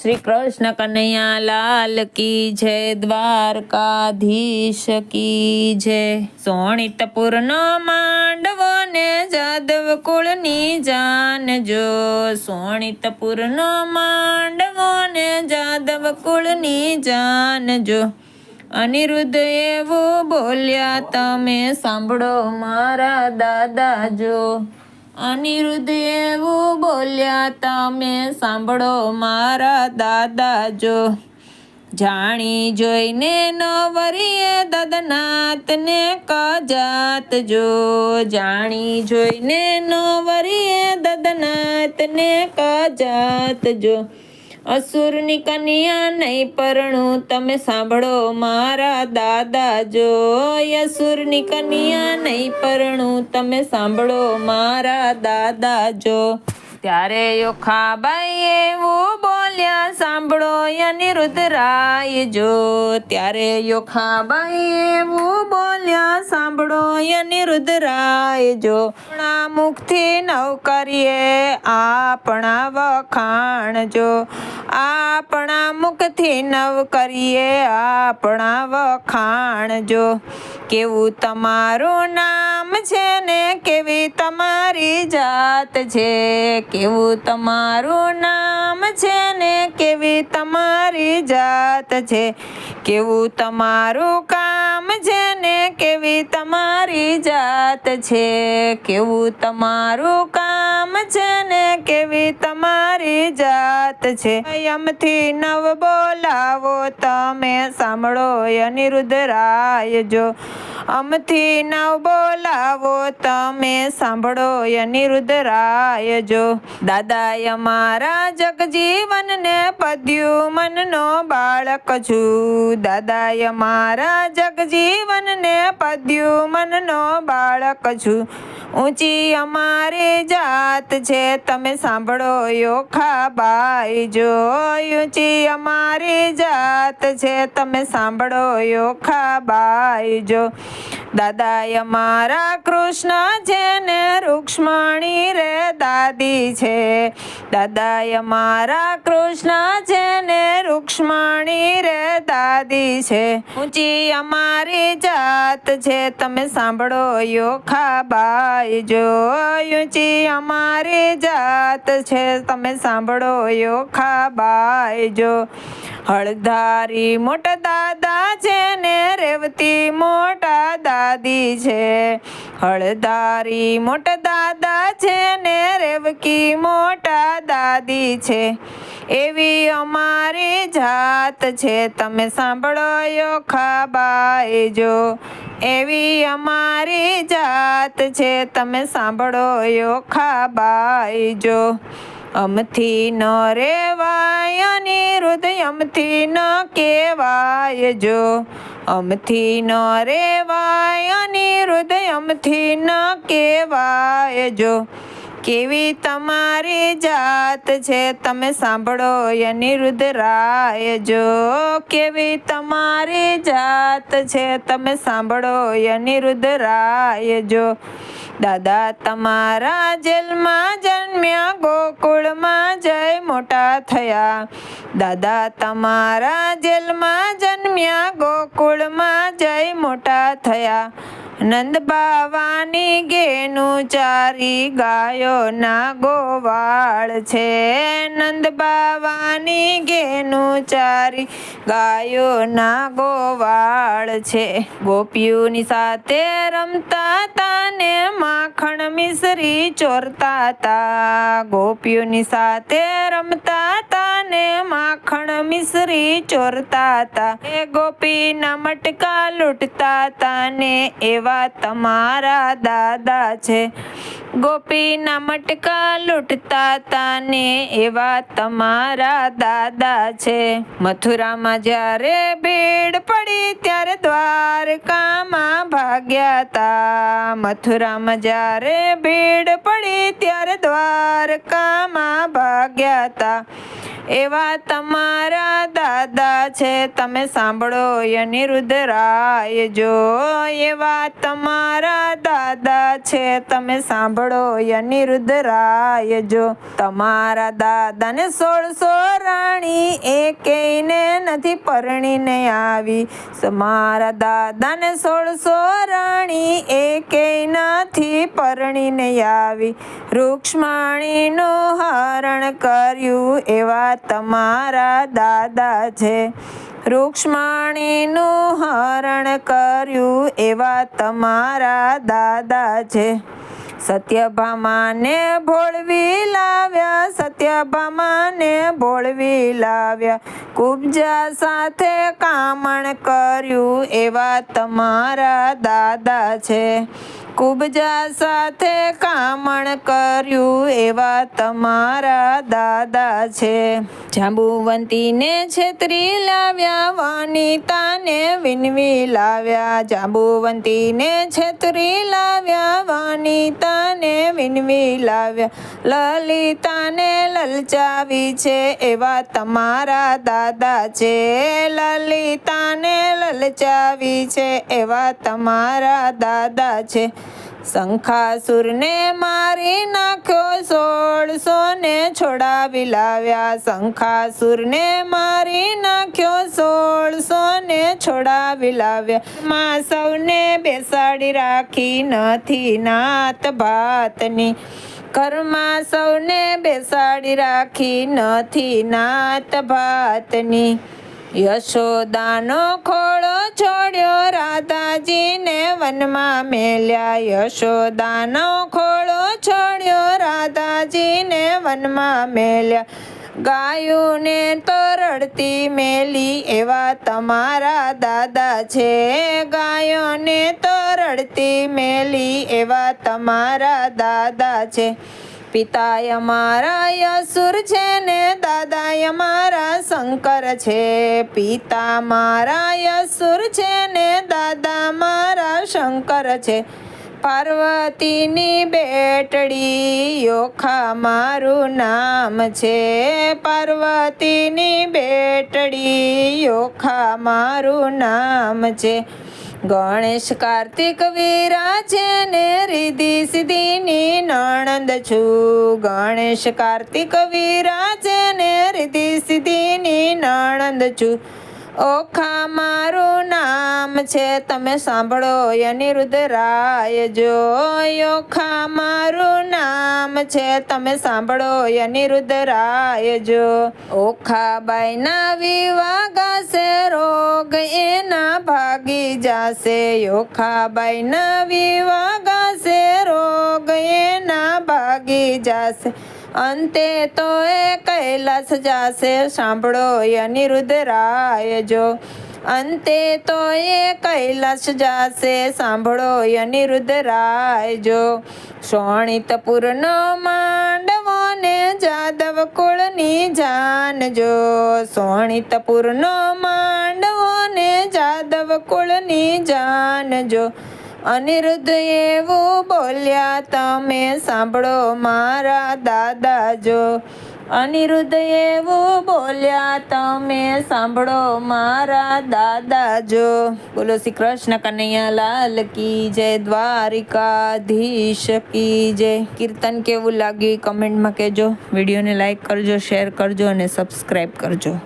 श्री कृष्ण कन्हैया लाल की जय, द्वारकाधीश की जय। सोणितपुर नो मांडवो ने जादव कुळनी जानजो। सोणितपुर नो मांडवो ने जादव कुळनी जानजो। अनिरुद्ध एवुं बोल्या तमे सांभळो मारा दादाजो। अनिरुद्ध एवुं बोल्या तमे सांभळो मारा दादाजो। जाणी जोईने नवरीए ददनाथने कजातजो। जाणी जोईने नवरीए ददनाथने कजातजो। असुરની કન્યા નહીં પરણું તમે સાંભળો મારા દાદાજો। असुરની કન્યા નહીં પરણું તમે સાંભળો મારા દાદાજો। ત્યારે યોખાબાઈ એવું બોલ્યા સાંભળો અનિરુદ્ધ રાયજો। ત્યારે યોખાબાઈ એવું બોલ્યા સાંભળો અનિરુદ્ધ રાયજો। આપણા મુખથી નવ કરીએ આપણા વખાણજો। આપણા મુખથી નવ કરીએ આપણા વખાણજો। કેવું તમારું નામ છે ને કેવી તમારી જાત છે। કેવું તમારું નામ છે ને કેવી તમારી જાત છે। કેવું તમારું કામ છે ને કેવી તમારી જાત છે। કેવું તમારું કામ છે ને કેવી તમારી જાત છે। યમથી નવ બોલાવો તમે સાંભળો અનિરુદ્ધ રાયજો। અમથી નવ બોલાવો તમે સાંભળો અનિરુદ્ધ રાયજો। દાદાએ મારા જગજીવનને પદ્યુમનનો બાળક છું। દાદાએ મારા જગજીવનને પદ્યુમનનો બાળક છું। ઊંચી અમારી જાત છે તમે સાંભળો યોખાબાઈજો। ઊંચી અમારી જાત છે તમે સાંભળો યોખાબાઈજો। દાદાએ મારા કૃષ્ણ છે ને રૂક્ષ્મણી રે દાદી છે। દાદાએ મારા કૃષ્ણ છે ને રૂક્ષ્મણી રે દાદી છે। ઊંચી અમારી જાત છે તમે સાંભળો યોખાબાઈજો। ઊંચી અમારી જાત છે તમે સાંભળો યોખાબાઈજો। હળધારી મોટા દાદા છે ને રેવતી મોટા દાદી છે। હળધારી મોટા દાદા છે ને રેવકી મોટા દાદી છે। એવી અમારી જાત છે તમે સાંભળો યોખાબાઈજો। એવી અમારી જાત છે તમે સાંભળો યોખાબાઈજો। અમથી ન રેવાય અનિરુદ્ધ અમથી ન કહેવાયજો। અમથી ન રેવાય અનિરુદ્ધ અમથી ન કહેવાયજો। કેવી તમારી જાત છે તમે સાંભળો અનિરુદ્ધ રાયજો। કેવી તમારી જાત છે તમે સાંભળો અનિરુદ્ધ રાયજો। દાદા તમારા જેલમાં જન્મ્યા ગોકુળમાં જય મોટા થયા। દાદા તમારા જેલમાં જન્મ્યા ગોકુળમાં જય મોટા થયા। નંદ બાવાની ઘેનું ચારી ગાયોના ગોવાળ છે। નંદ બાવાની ઘેનું ચારી ગાયોના ગોવાળ છે। ગોપીઓની સાથે રમતા તા ને માખણ મિશ્રી ચોરતા તા। ગોપીઓની સાથે રમતા તા ને માખણ મિશ્રી ચોરતા તા। એ ગોપીના મટકા લૂંટતા તા ને એવા તમારા દાદા છે। ગોપીના મટકા લૂંટતા તા ને એવા તમારા દાદા છે। મથુરામાં જ્યારે ભીડ પડી ત્યારે દ્વારકામાં ભાગ્યા તા। મથુરામાં જ્યારે ભીડ પડી ત્યારે દ્વારકામાં ભાગ્યા તા। એવા તમારા દાદા છે તમે સાંભળો અનિરુદ્ધ રાયજો। એવા તમારા દાદા છે તમે સાંભળો સાંભળો અનિરુદ્ધ રાય જો. તમારા દાદાને 1600 રાણી એકેયને નથી પરણીને આવી. મારા દાદાને 1600 રાણી એકેય નથી પરણીને આવી. રૂક્ષ્મણીનું હરણ કર્યું એવા તમારા દાદા છે. રૂક્ષ્મણીનું હરણ કર્યું એવા તમારા દાદા છે. સત્યભામાને ભોળવી લાવ્યા, સત્યભામાને ભોળવી લાવ્યા. કુબજા સાથે કામણ કર્યું એવા તમારા દાદા છે. કુબજા સાથે કામણ કર્યું એવા તમારા દાદા છે. જાંબુવંતીને છેતરી લાવ્યા, વનિતાને વિનવી લાવ્યા. જાંબુવંતીને છેતરી લાવ્યા, વનિતાને વિનવી લાવ્યા. લલિતાને લલચાવી છે એવા તમારા દાદા છે. લલિતાને લલચાવી છે એવા તમારા દાદા છે. શંખાસુરને મારી નાખ્યો, 1600 ને છોડાવી લાવ્યા. શંખાસુરને મારી નાખ્યો, 1600 ને છોડાવી લાવ્યા. માં સૌને બેસાડી રાખી નથી નાત ભાતની. ઘરમાં સૌને બેસાડી રાખી નથી નાત ભાતની. યશોદાનો ખોળો છોડ્યો, રાધાજીને વનમાં મેલ્યા. યશોદાનો ખોળો છોડ્યો, રાધાજીને વનમાં મેલ્યા. ગાયોને તો રડતી મેલી એવા તમારા દાદા છે. ગાયોને તો રડતી મેલી એવા તમારા દાદા છે. પિતાય અમારા અસુર છે ને દાદાય અમારા શંકર છે. પિતા મારા અસુર છે ને દાદા મારા શંકર છે. પાર્વતીની બેટડી યોખા મારું નામ છે. પાર્વતીની બેટડી યોખા મારું નામ છે. ગણેશ કાર્તિક વિરાજે ને રિદ્ધિ સિદ્ધિની નણંદ છું. ગણેશ કાર્તિક વિરાજે ને રિદ્ધિ સિદ્ધિની નણંદ છું. ઓખા મારું નામ છે, તમે સાંભળો અનિરુદ્ધ રાય જો. ઓખા મારું નામ છે, તમે સાંભળો અનિરુદ્ધ રાય જો. ઓખાબાઈના વિવાહ ગાશે, રોગ એના ભાગી જાશે. ઓખાબાઈના વિવાહ ગાશે, રોગ એના ભાગી જાશે. અંતે તો એ કૈલાસ જાશે, સાંભળો અનિરુદ્ધ રાય જો. અંતે તો એ કૈલાસ જાશે, સાંભળો અનિરુદ્ધ રાય જો. શોણિતપુરનો માંડવો ને જાદવ કુળની જાન જો. શોણિતપુરનો માંડવો ને જાદવ કુળની જાન જો. અનિરુદ્ધ એવું બોલ્યા, તમે સાંભળો મારા દાદા જો. અનિરુદ્ધ એવું બોલ્યા, તમે સાંભળો મારા દાદા જો. બોલો શ્રી કૃષ્ણ કનૈયા લાલ કી જય, દ્વારિકાધીશ કી જય. કીર્તન કેવું લાગ્યું કમેન્ટમાં કહેજો. વિડીયોને લાઈક કરજો, શેર કરજો અને સબસ્ક્રાઈબ કરજો.